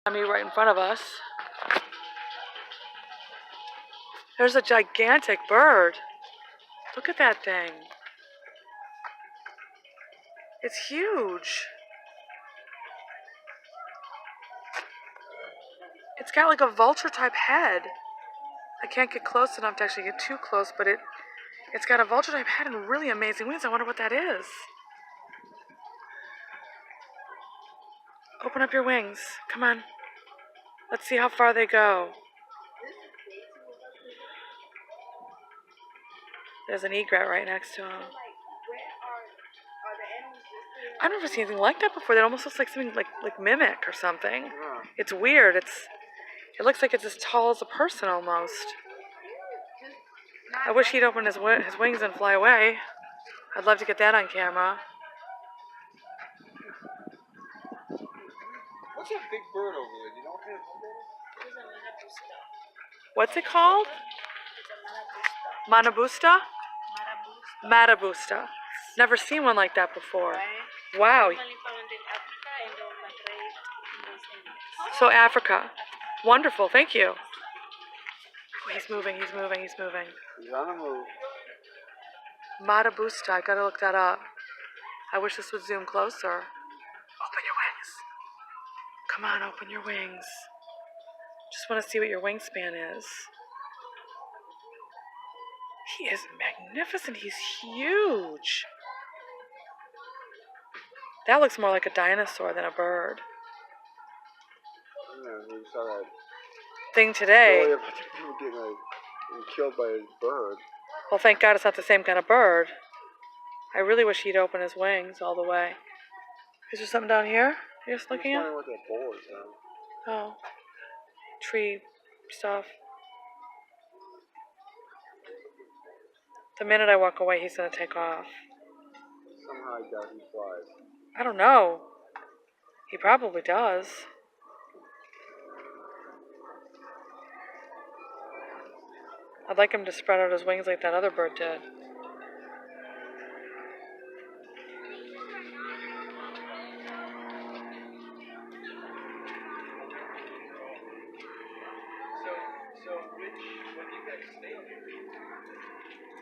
Right in front of us. There's a gigantic bird. Look at that thing. It's huge. It's got like a vulture type head. I can't get close enough to actually get too close, but it's got a vulture type head and really amazing wings. I wonder what that is. Open up your wings. Come on. Let's see how far they go. There's an egret right next to him. I've never seen anything like that before. That almost looks like something like mimic or something. It's weird. It looks like it's as tall as a person almost. I wish he'd open his wings and fly away. I'd love to get that on camera. What's that big bird over there? You don't have What's it called? Manabusta? Matabusta. Never seen one like that before. Wow. So Africa. Wonderful, thank you. Oh, he's moving. He's on the move. Matabusta, I gotta look that up. I wish this would zoom closer. Open your wings. Come on, open your wings. Just want to see what your wingspan is. He is magnificent. He's huge. That looks more like a dinosaur than a bird. Yeah, we saw that thing today. story about people getting killed by a bird. Well, thank God it's not the same kind of bird. I really wish he'd open his wings all the way. Is there something down here you're just looking at? I'm wondering what that bowl is, Oh. Tree stuff. The minute I walk away, he's going to take off. Somehow I doubt he flies. I don't know. He probably does. I'd like him to spread out his wings like that other bird did.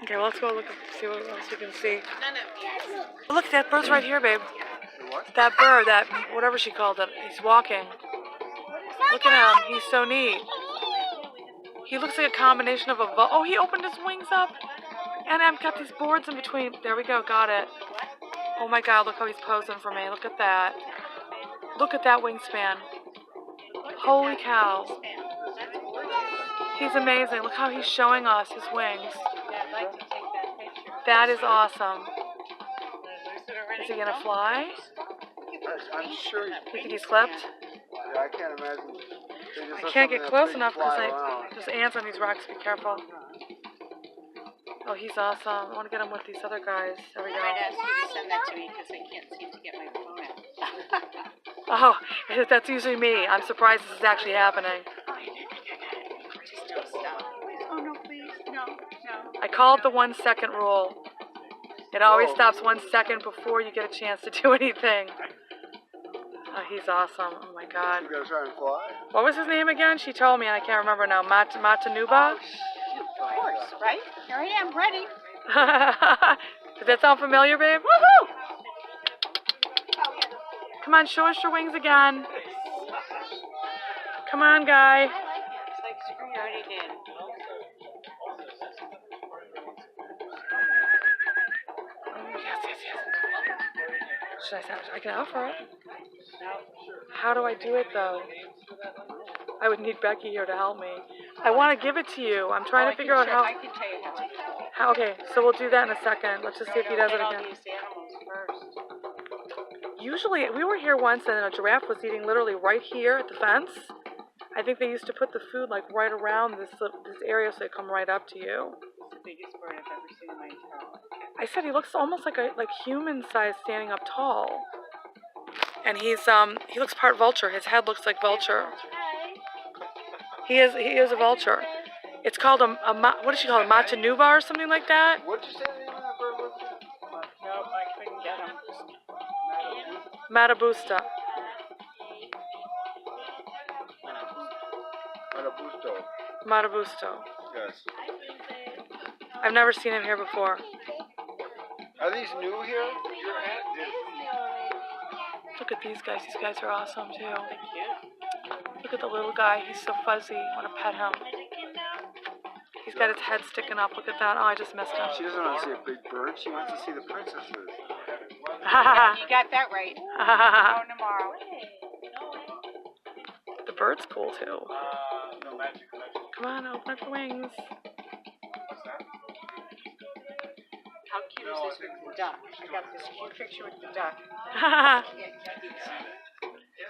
Okay, well, let's go look, see what else we can see. Oh, look, that bird's right here, babe. What? That bird, that whatever she called it, he's walking. Look at him, he's so neat. He looks like a combination of oh, he opened his wings up, and I've got these boards in between. There we go, got it. Oh my God, look how he's posing for me. Look at that. Look at that wingspan. Holy cow. He's amazing. Look how he's showing us his wings. That is awesome. Is he gonna fly? I'm sure You think he's clipped? Yeah, I can't imagine. I can't get close enough because there's ants on these rocks. Be careful. Oh, he's awesome. I want to get him with these other guys. There we go. I'd ask you to send that to me because I can't seem to get my phone out. Oh, that's usually me. I'm surprised this is actually happening. Just don't stop. Oh, no, please. No, no. I call it the 1 second rule. It always stops 1 second before you get a chance to do anything. Oh, he's awesome. Oh, my God. You gonna try and fly? What was his name again? She told me. I can't remember now. Matanuba? Of course, right? Here I am, ready. Does that sound familiar, babe? Woohoo! Come on, show us your wings again. Come on, guy. It's like I already did. Should I can offer it. How do I do it, though? I would need Becky here to help me. I want to give it to you. I'm trying to figure out how. I can tell you how. Okay, so we'll do that in a second. Let's just see if he does it Get all again. these animals first. Usually, we were here once and a giraffe was eating literally right here at the fence. I think they used to put the food like right around this area so they come right up to you. It's the biggest bird I've ever seen in my entire life. I said he looks almost like human size standing up tall. And he looks part vulture. His head looks like vulture. He is a vulture. It's called what did she call it? Matanuba or something like that? What did you say the name of that bird was? Nope, I couldn't get him. Matabusta. Marabusto. Marabusto. Yes. I've never seen him here before. Are these new here? Look at these guys. These guys are awesome too. Look at the little guy. He's so fuzzy. I want to pet him. He's got his head sticking up. Look at that. Oh, I just missed him. She doesn't want to see a big bird. She wants to see the princesses. You got that right. Oh, tomorrow. The bird's cool too. Come on, open up your wings. How cute is this with the duck? I got this cute picture with the duck.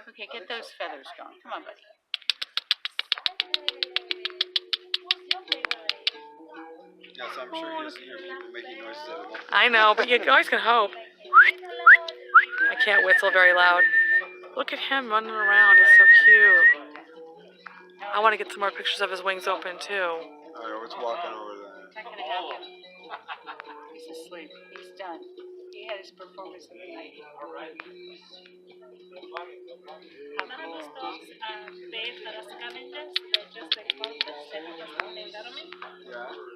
Okay, get those feathers going. Come on, buddy. Yes, I'm sure he doesn't hear people making noises at home. I know, but you always can hope. I can't whistle very loud. Look at him running around. He's so cute. I want to get some more pictures of his wings open too. Alright, what's walking over there? Not gonna happen. He's asleep. He's done. He had his performance of the night. How cool.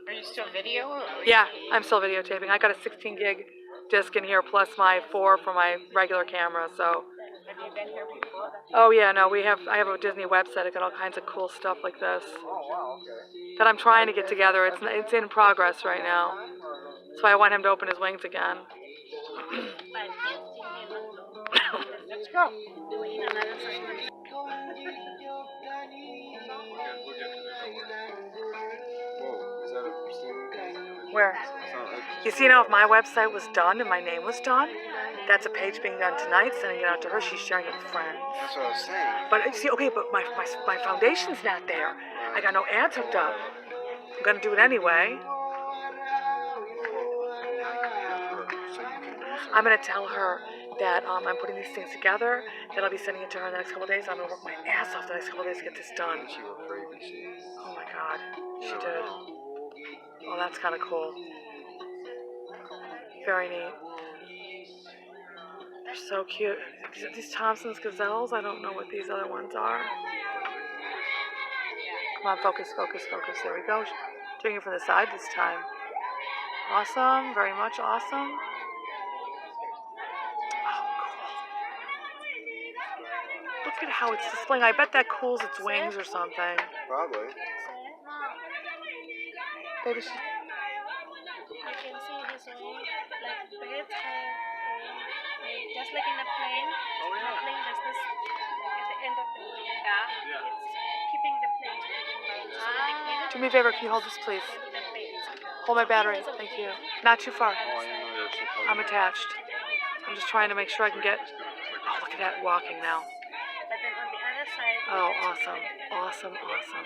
Are you still video? Or Yeah, I'm still videotaping. I got a 16 gig disc in here plus my 4 for my regular camera. So. have you been here before? Oh yeah, no, I have a Disney website. I got all kinds of cool stuff like this Oh, wow, okay. that I'm trying to get together. It's in progress right now. So I want him to open his wings again. Let's go. Whoa, is that a scene? Where? You see now, if my website was done and my name was done, that's a page being done tonight, sending it out to her. She's sharing it with friends. That's what I was saying. But see, okay, but my foundation's not there. I got no ads hooked up. I'm gonna do it anyway. I'm gonna tell her that I'm putting these things together, that I'll be sending it to her in the next couple of days. I'm gonna work my ass off the next couple of days to get this done. She worked for ABC. Oh my god, she did. Oh, that's kind of cool. Very neat. They're so cute. These Thompson's gazelles, I don't know what these other ones are. Come on, focus, focus, focus. There we go. Doing it from the side this time. Awesome, very much awesome. Look at how it's displaying. I bet that cools its wings or something. Probably. Baby, she... I can see his wing, like birds have, just like in a plane. The plane has this at the end of the wing. It's keeping the plane moving around. So when they clean it, Do me a favor, can you hold this, please? the plane. Hold my battery. Thank you. Not too far. Oh, I didn't know there was a I'm attached. I'm just trying to make sure I can get... Oh, look at that walking now. But then on the other side, Oh, awesome. Awesome, awesome.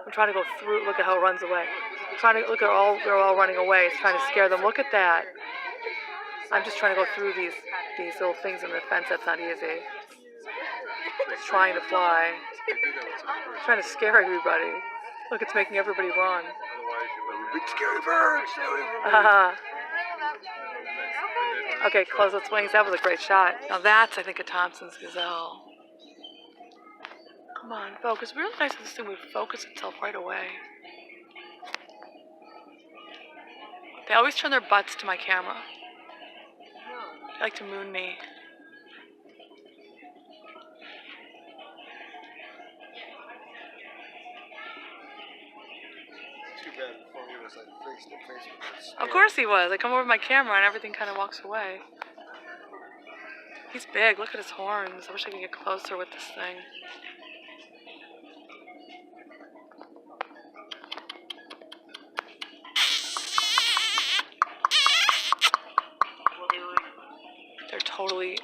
I'm trying to go through. Look at how it runs away. I'm trying to look at they're all running away. It's trying to scare them. Look at that. I'm just trying to go through these little things in the fence. That's not easy. It's trying to fly. It's trying to scare everybody. Look, it's making everybody run. big scary birds. Okay, close its wings. That was a great shot. Now that's, I think, a Thompson's gazelle. Come on, focus. Really nice that this thing would focus itself right away. They always turn their butts to my camera. They like to moon me. Too bad before he was like face to face with us. Of course he was. I come over with my camera and everything kind of walks away. He's big. Look at his horns. I wish I could get closer with this thing. They're totally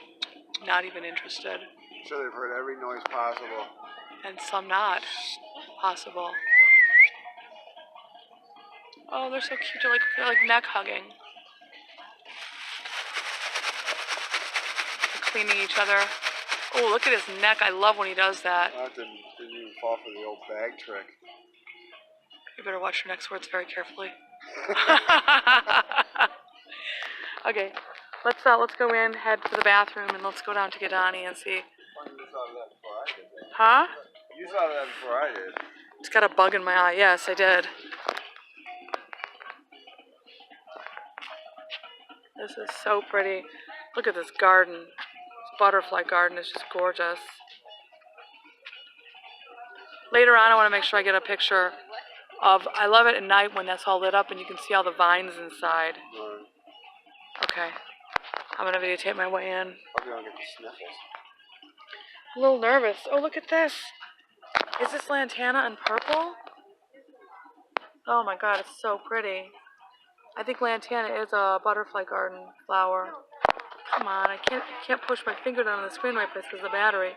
not even interested. So they've heard every noise possible. And some not possible. Oh, they're so cute. They're like neck hugging. They're cleaning each other. Oh, look at his neck. I love when he does that. That didn't even fall for the old bag trick. You better watch your next words very carefully. Okay, let's go in, head to the bathroom, and let's go down to Gadani and see. Huh? You saw that before I did. It's got a bug in my eye. Yes, I did. This is so pretty. Look at this garden. This butterfly garden is just gorgeous. Later on, I want to make sure I get a picture of, I love it at night when that's all lit up and you can see all the vines inside. Right. Okay. I'm going to videotape my way in. Probably gonna get the sniffles. I'm a little nervous. Oh, look at this. Is this lantana in purple? Oh my god, it's so pretty. I think lantana is a butterfly garden flower. Come on, I can't push my finger down on the screen right because of the battery.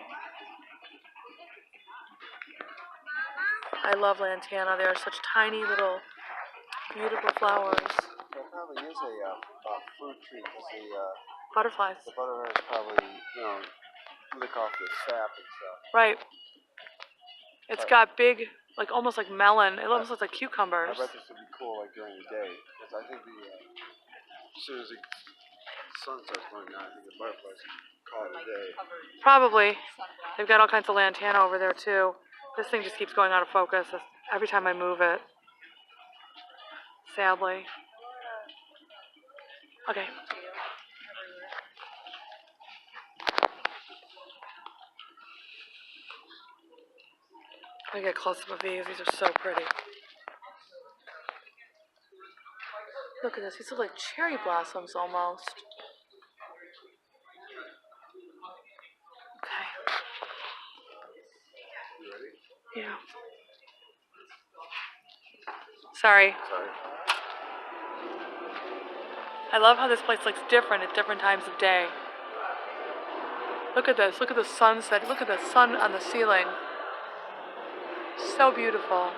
I love lantana. They are such tiny little beautiful flowers. There probably is a fruit tree because Butterflies. the butterflies probably, lick off the sap and stuff. Right. It's got big, like almost like melon. It almost looks like cucumbers. I bet this would be cool like during the day because I think as soon as the sun starts going down, I think the butterflies call it a day. Probably. They've got all kinds of lantana over there too. This thing just keeps going out of focus every time I move it. Sadly. Okay. I get a close-up of these. These are so pretty. Look at this. These look like cherry blossoms almost. Okay. You ready? Yeah. Sorry. Sorry. I love how this place looks different at different times of day. Look at this. Look at the sunset. Look at the sun on the ceiling. So beautiful.